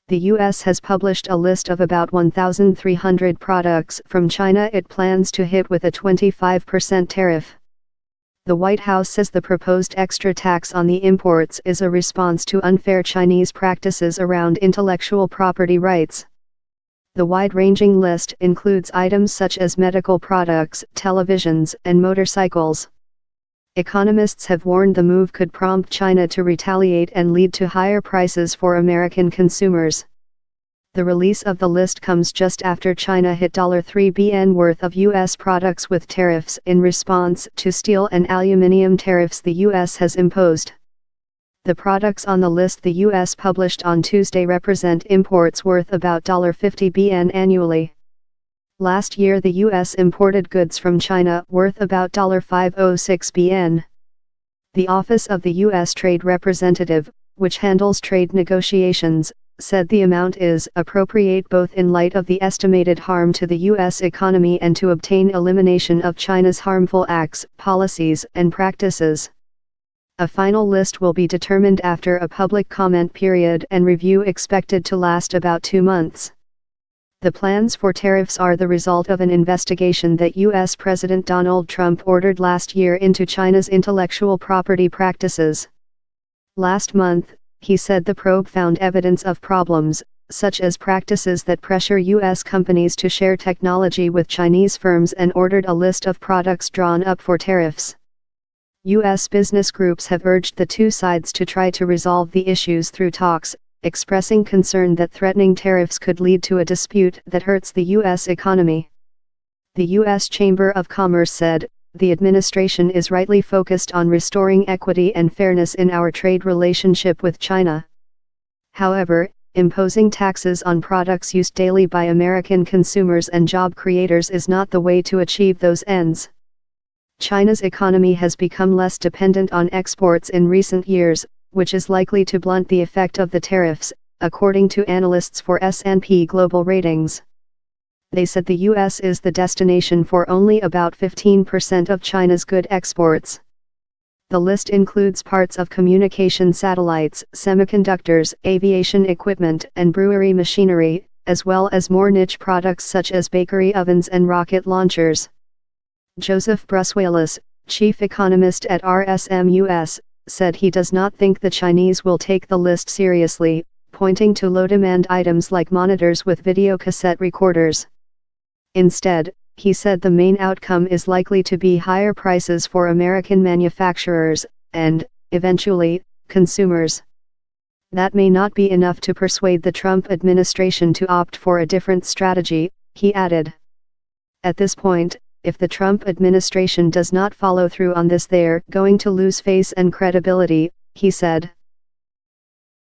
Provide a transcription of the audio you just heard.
The U.S. has published a list of about 1,300 products from China it plans to hit with a 25% tariff. The White House says the proposed extra tax on the imports is a response to unfair Chinese practices around intellectual property rights. The wide-ranging list includes items such as medical products, televisions, and motorcycles. Economists have warned the move could prompt China to retaliate and lead to higher prices for American consumers. The release of the list comes just after China hit $3 billion worth of U.S. products with tariffs in response to steel and aluminum tariffs the U.S. has imposed. The products on the list the U.S. published on Tuesday represent imports worth about $50 billion annually. Last year the U.S. imported goods from China worth about $506 billion. The Office of the U.S. Trade Representative, which handles trade negotiations, said the amount is appropriate both in light of the estimated harm to the U.S. economy and to obtain elimination of China's harmful acts, policies, and practices. A final list will be determined after a public comment period and review expected to last about 2 months. The plans for tariffs are the result of an investigation that U.S. President Donald Trump ordered last year into China's intellectual property practices. Last month, he said the probe found evidence of problems, such as practices that pressure U.S. companies to share technology with Chinese firms, and ordered a list of products drawn up for tariffs. U.S. business groups have urged the two sides to try to resolve the issues through talks, expressing concern that threatening tariffs could lead to a dispute that hurts the U.S. economy. The U.S. Chamber of Commerce said, "The administration is rightly focused on restoring equity and fairness in our trade relationship with China. However, imposing taxes on products used daily by American consumers and job creators is not the way to achieve those ends." China's economy has become less dependent on exports in recent years, which is likely to blunt the effect of the tariffs, according to analysts for S&P Global Ratings. They said the U.S. is the destination for only about 15% of China's good exports. The list includes parts of communication satellites, semiconductors, aviation equipment, and brewery machinery, as well as more niche products such as bakery ovens and rocket launchers. Joseph Bruswalis, chief economist at RSM US, said he does not think the Chinese will take the list seriously, pointing to low-demand items like monitors with video cassette recorders. Instead, he said the main outcome is likely to be higher prices for American manufacturers, and, eventually, consumers. That may not be enough to persuade the Trump administration to opt for a different strategy, he added. At this point, if the Trump administration does not follow through on this, they're going to lose face and credibility, he said.